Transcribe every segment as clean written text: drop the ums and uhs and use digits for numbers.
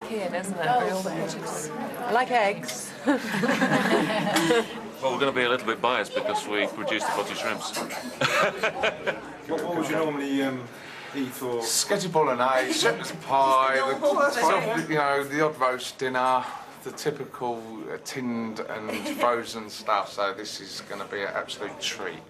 here, doesn't it? All the edges. I like eggs. Well, we're going to be a little bit biased because we produce the potted shrimps. What would you normally eat for? Sketchy bolognese, shepherd's pie, the odd roast dinner, the typical tinned and frozen stuff. So this is going to be an absolute treat.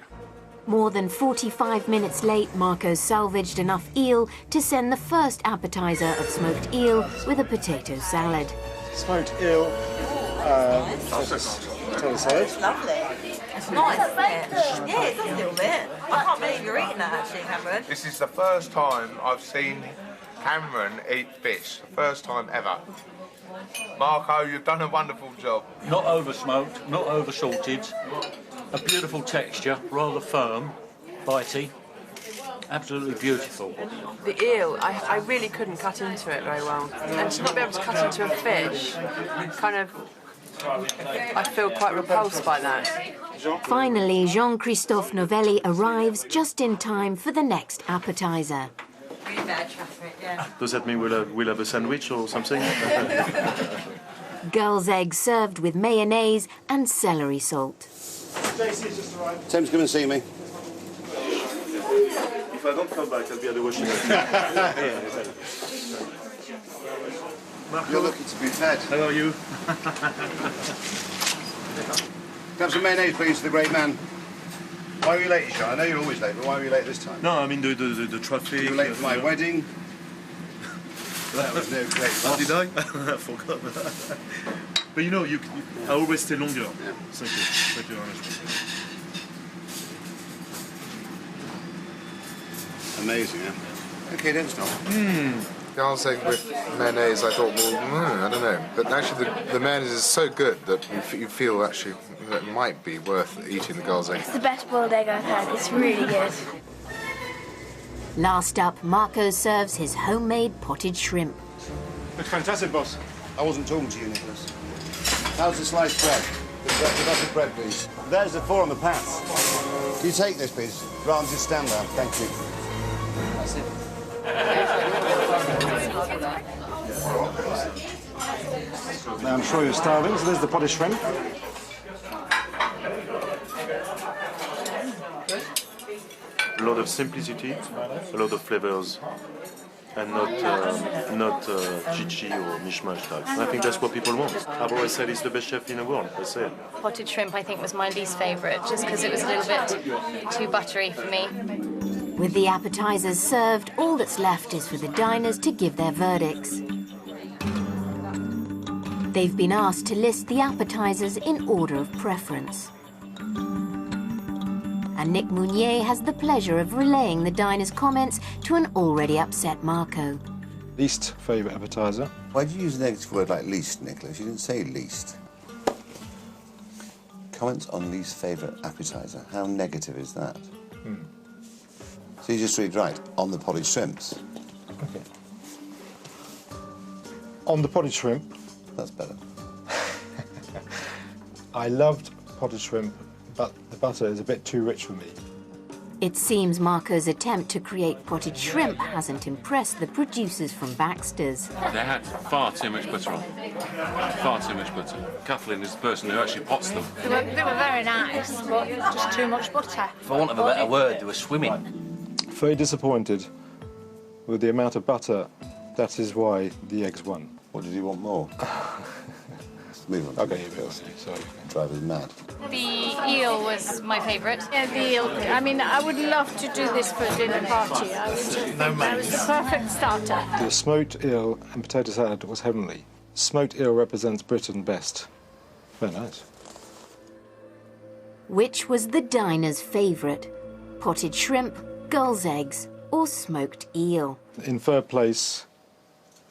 More than 45 minutes late, Marco salvaged enough eel to send the first appetizer of smoked eel with a potato salad. Smoked eel. Potato salad. It's lovely. It's nice, isn't it? Yeah, it does a little bit. I can't believe you're eating that, actually, Cameron. This is the first time I've seen Cameron eat fish. The first time ever. Marco, you've done a wonderful job. Not over smoked, not over salted. A beautiful texture, rather firm, bitey. Absolutely beautiful. The eel, I really couldn't cut into it very well. And to not be able to cut into a fish, kind of, I feel quite repulsed by that. Finally, Jean-Christophe Novelli arrives just in time for the next appetizer. Really bad traffic, yeah. Does that mean we'll have a sandwich or something? Girl's eggs served with mayonnaise and celery salt. Tim's come and see me. If I don't come back, I'll be at the washing machine. You're lucky to be fed. How are you? Can I have some mayonnaise, please, for the great man? Why were you late, Sean? I know you're always late, but why were you late this time? No, I mean the traffic. You were late for my wedding. That was no great loss. Did I? I forgot. But you know, I always stay longer. Yeah. Thank you. Thank you very much. Amazing, yeah? Okay, don't stop. Girl's egg with mayonnaise, I thought, well, I don't know. But actually, the mayonnaise is so good that you feel actually that it might be worth eating the girl's egg. It's the best boiled egg I've had. It's really good. Last up, Marco serves his homemade potted shrimp. It's fantastic, boss. I wasn't talking to you, Nicholas. How's the sliced bread? The buttered bread, please. There's the 4 on the pats. Can you take this, please? Rather than just stand there. Thank you. That's it. Now, I'm sure you're starving, so there's the potted shrimp. A lot of simplicity, a lot of flavors, and not chichi or mishmash type. And I think that's what people want. I've always said he's the best chef in the world. I say it. Potted shrimp, I think, was my least favourite, just because it was a little bit too buttery for me. With the appetizers served, all that's left is for the diners to give their verdicts. They've been asked to list the appetizers in order of preference. And Nick Mounier has the pleasure of relaying the diners' comments to an already upset Marco. Least favourite appetizer. Why did you use a negative word like least, Nicholas? You didn't say least. Comments on least favourite appetizer. How negative is that? So you just read right, on the potted shrimps. Okay. On the potted shrimp. That's better. I loved potted shrimp, but the butter is a bit too rich for me. It seems Marco's attempt to create potted shrimp hasn't impressed the producers from Baxter's. They had far too much butter on. Far too much butter. Kathleen is the person who actually pots them. They were very nice, but just too much butter. For want of a better word, they were swimming. Very disappointed with the amount of butter. That is why the eggs won. What did you want more? Let's move on. Okay, sorry. Drive us mad. The eel was my favourite. Yeah, the eel. I mean, I would love to do this for a dinner party. I would just think that was the perfect starter. The smoked eel and potato salad was heavenly. Smoked eel represents Britain best. Very nice. Which was the diner's favourite? Potted shrimp, gull's eggs, or smoked eel? In third place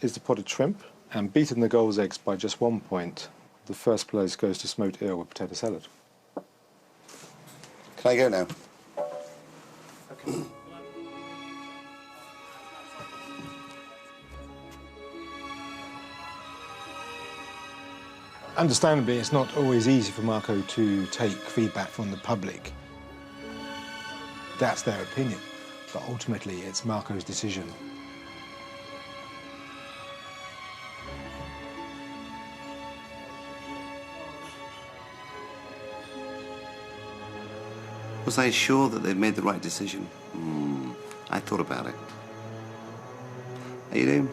is the potted shrimp, and beating the gull's eggs by just 1 point. The first place goes to smoked eel with potato salad. Can I go now? Okay. Understandably, it's not always easy for Marco to take feedback from the public. That's their opinion, but ultimately it's Marco's decision. Was I sure that they'd made the right decision? I thought about it. You know,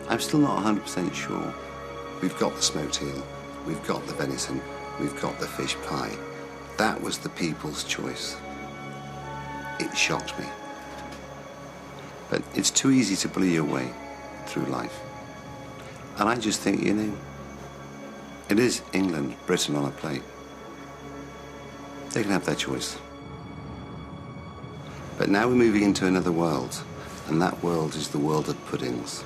I'm still not 100% sure. We've got the smoked eel, we've got the venison, we've got the fish pie. That was the people's choice. It shocked me. But it's too easy to bully your way through life. And I just think, you know, it is England, Britain on a plate. They can have their choice. But now we're moving into another world, and that world is the world of puddings.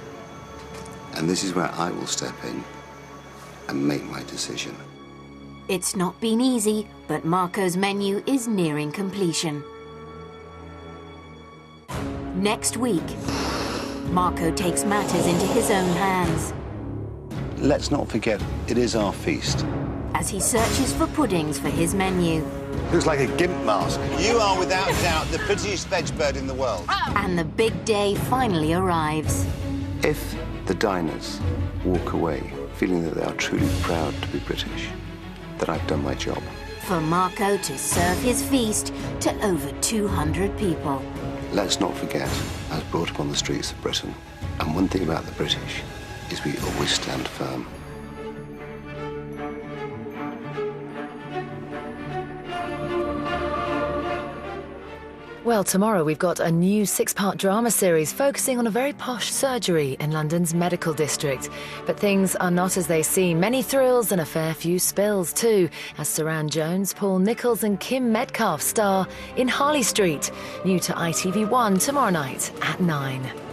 And this is where I will step in and make my decision. It's not been easy, but Marco's menu is nearing completion. Next week, Marco takes matters into his own hands. Let's not forget, it is our feast. As he searches for puddings for his menu. Looks like a gimp mask. You are without doubt the prettiest veg bird in the world. And the big day finally arrives. If the diners walk away feeling that they are truly proud to be British, then I've done my job. For Marco to serve his feast to over 200 people. Let's not forget, I was brought up on the streets of Britain. And one thing about the British is we always stand firm. Well, tomorrow we've got a new 6-part drama series focusing on a very posh surgery in London's medical district. But things are not as they seem. Many thrills and a fair few spills too, as Saran Jones, Paul Nicholls and Kim Metcalfe star in Harley Street, new to ITV1 tomorrow night at 9.